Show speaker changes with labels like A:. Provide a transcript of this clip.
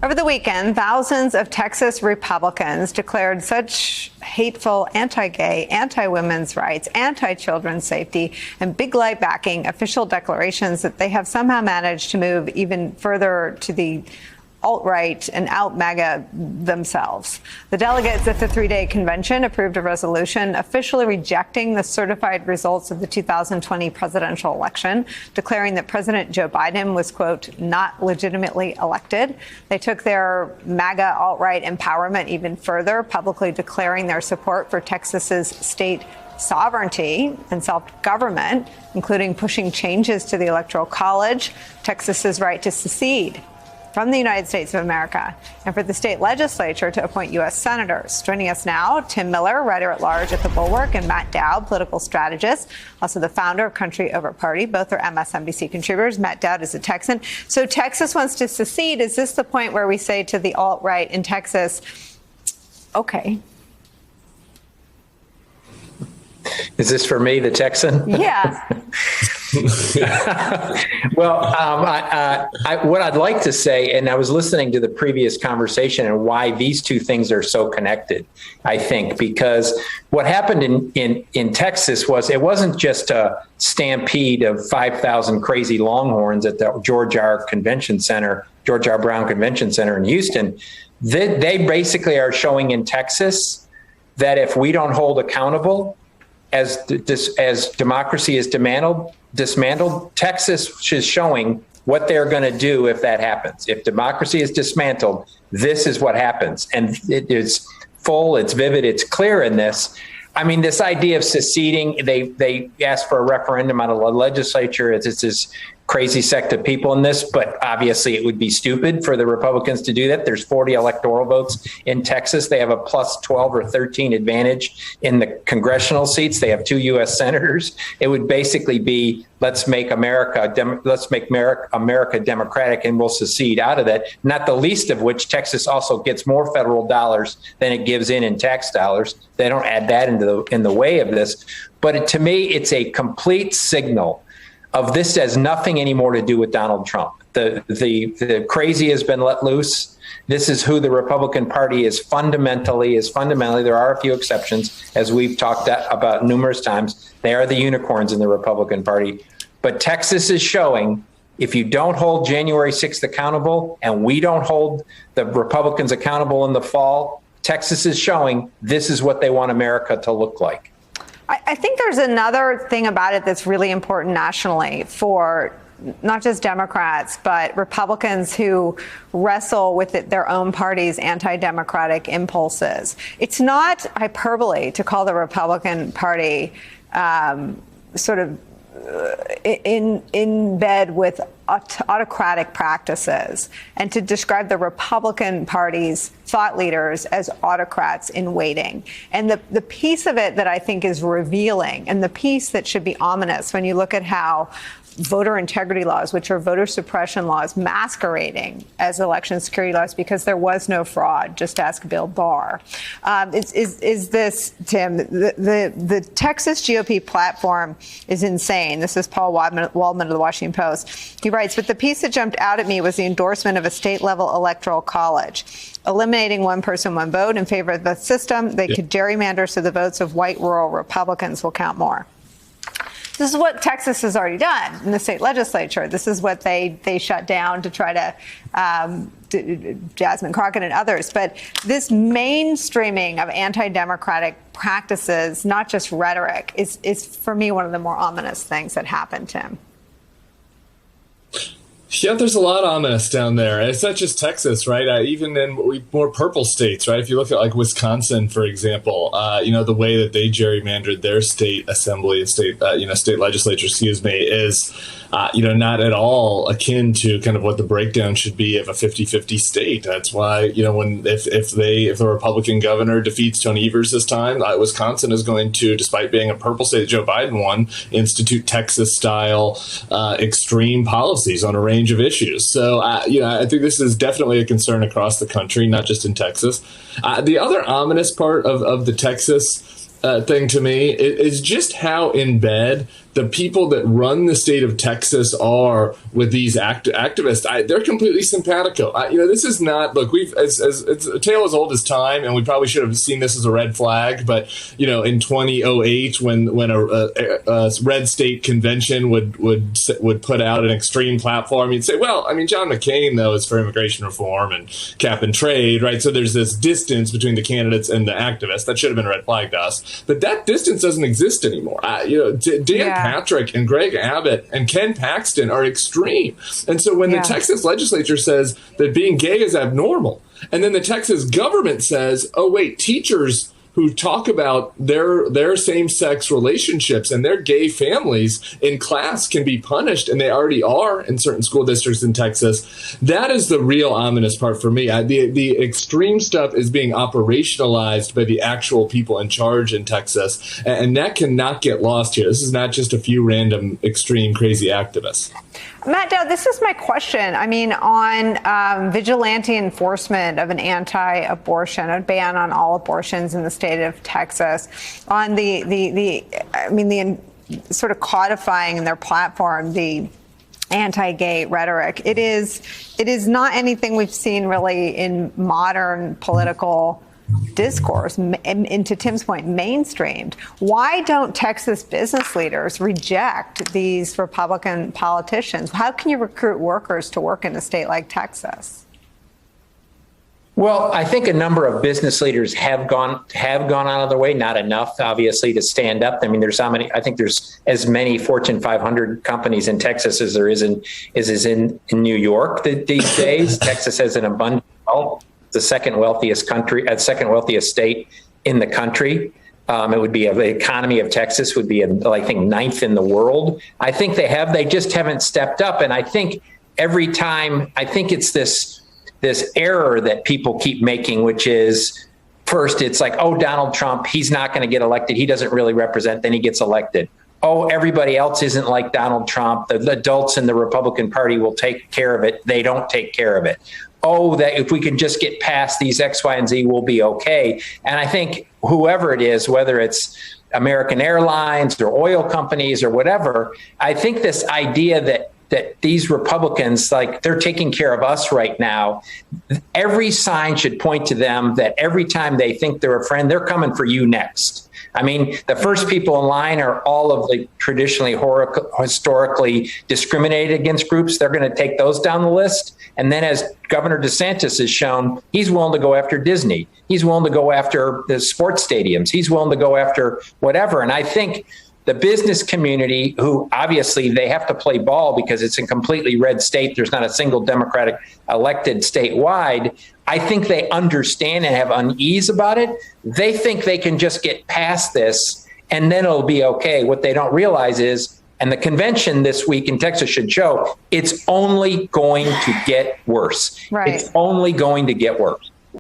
A: Over the weekend, thousands of Texas Republicans declared such hateful anti-gay, anti-women's rights, anti-children's safety, and big light backing official declarations that they have somehow managed to move even further to the alt-right and out-MAGA themselves. The delegates at the three-day convention approved a resolution officially rejecting the certified results of the 2020 presidential election, declaring that President Joe Biden was, quote, not legitimately elected. They took their MAGA alt-right empowerment even further, publicly declaring their support for Texas's state sovereignty and self-government, including pushing changes to the Electoral College, Texas's right to secede from the United States of America, and for the state legislature to appoint U.S. senators. Joining us now, Tim Miller, writer-at-large at the Bulwark, and Matt Dowd, political strategist, also the founder of Country Over Party. Both are MSNBC contributors. Matt Dowd is a Texan. So Texas wants to secede. Is this the point where we say to the alt-right in Texas, okay?
B: Is this for me, the Texan?
A: Yeah.
B: Well, what I'd like to say, and I was listening to the previous conversation and why these two things are so connected, I think, because what happened in Texas was it wasn't just a stampede of 5,000 crazy Longhorns at the George R. Brown Convention Center in Houston. They basically are showing in Texas that if we don't hold accountable, as democracy is dismantled, Texas is showing what they're going to do if that happens. If democracy is dismantled, this is what happens. And it is full, it's vivid, it's clear in this. I mean, this idea of seceding, they asked for a referendum out of the legislature. It's this crazy sect of people in this, but obviously it would be stupid for the Republicans to do that. There's 40 electoral votes in Texas. They have a plus 12 or 13 advantage in the congressional seats. They have 2 U.S. senators. It would basically be, let's make America democratic, and we'll secede out of that. Not the least of which, Texas also gets more federal dollars than it gives in tax dollars. They don't add that in the way of this. But to me, it's a complete signal of this has nothing anymore to do with Donald Trump. The crazy has been let loose. This is who the Republican Party is fundamentally. There are a few exceptions, as we've talked about numerous times. They are the unicorns in the Republican Party. But Texas is showing, if you don't hold January 6th accountable, and we don't hold the Republicans accountable in the fall, Texas is showing this is what they want America to look like.
A: I think there's another thing about it that's really important nationally for not just Democrats, but Republicans who wrestle with their own party's anti-democratic impulses. It's not hyperbole to call the Republican Party sort of in bed with autocratic practices, and to describe the Republican Party's thought leaders as autocrats in waiting. And the piece of it that I think is revealing, and the piece that should be ominous when you look at how voter integrity laws, which are voter suppression laws masquerading as election security laws because there was no fraud. Just ask Bill Barr. Is this, Tim, the Texas GOP platform is insane. This is Paul Waldman of the Washington Post. He writes, but the piece that jumped out at me was the endorsement of a state-level electoral college. Eliminating one person, one vote in favor of the system, they could gerrymander so the votes of white rural Republicans will count more. This is what Texas has already done in the state legislature. This is what they shut down to try to Jasmine Crockett and others. But this mainstreaming of anti-democratic practices, not just rhetoric, is for me one of the more ominous things that happened, Tim.
C: Yeah, there's a lot of ominous down there. It's not just Texas, right? Even in more purple states, right? If you look at like Wisconsin, for example, the way that they gerrymandered their state assembly and state legislature, is, not at all akin to kind of what the breakdown should be of a 50-50 state. That's why, if the Republican governor defeats Tony Evers this time, Wisconsin is going to, despite being a purple state that Joe Biden won, institute Texas-style extreme policies on a range of issues. So, I think this is definitely a concern across the country, not just in Texas. The other ominous part of the Texas thing to me is just how in bed the people that run the state of Texas are with these activists, they're completely simpatico. This is not, look, it's a tale as old as time, and we probably should have seen this as a red flag. But, in 2008, when a red state convention would put out an extreme platform, you'd say, well, John McCain, though, is for immigration reform and cap and trade, right? So there's this distance between the candidates and the activists. That should have been a red flag to us. But that distance doesn't exist anymore. Dan Patrick and Greg Abbott and Ken Paxton are extreme. And so when the Texas legislature says that being gay is abnormal, and then the Texas government says, oh, wait, teachers who talk about their same-sex relationships and their gay families in class can be punished, and they already are in certain school districts in Texas. That is the real ominous part for me. The extreme stuff is being operationalized by the actual people in charge in Texas, and that cannot get lost here. This is not just a few random, extreme, crazy activists.
A: Matt Dowd, this is my question. On vigilante enforcement of an anti-abortion, a ban on all abortions in the state of Texas, on the sort of codifying in their platform the anti-gay rhetoric. It is not anything we've seen really in modern political discourse, and to Tim's point, mainstreamed. Why don't Texas business leaders reject these Republican politicians? How can you recruit workers to work in a state like Texas?
B: Well, I think a number of business leaders have gone out of their way, not enough, obviously, to stand up. There's there's as many Fortune 500 companies in Texas as there is in New York these days. Texas has an abundant wealth. The second wealthiest state in the country. It would be the economy of Texas would be, I think, ninth in the world. I think they just haven't stepped up. And I think every time, it's this error that people keep making, which is first, it's like, oh, Donald Trump, he's not going to get elected. He doesn't really represent, then he gets elected. Oh, everybody else isn't like Donald Trump. The adults in the Republican Party will take care of it. They don't take care of it. Oh, that if we can just get past these X, Y, and Z, we'll be okay. And I think whoever it is, whether it's American Airlines or oil companies or whatever, I think this idea that these Republicans, like, they're taking care of us right now, every sign should point to them that every time they think they're a friend, they're coming for you next. The first people in line are all of the traditionally historically discriminated against groups. They're going to take those down the list. And then, as Governor DeSantis has shown, he's willing to go after Disney. He's willing to go after the sports stadiums. He's willing to go after whatever. And I think the business community, who obviously they have to play ball because it's a completely red state, there's not a single Democratic elected statewide, I think they understand and have unease about it. They think they can just get past this and then it'll be okay. What they don't realize is, and the convention this week in Texas should show, it's only going to get worse.
A: Right.
B: It's only going to get worse.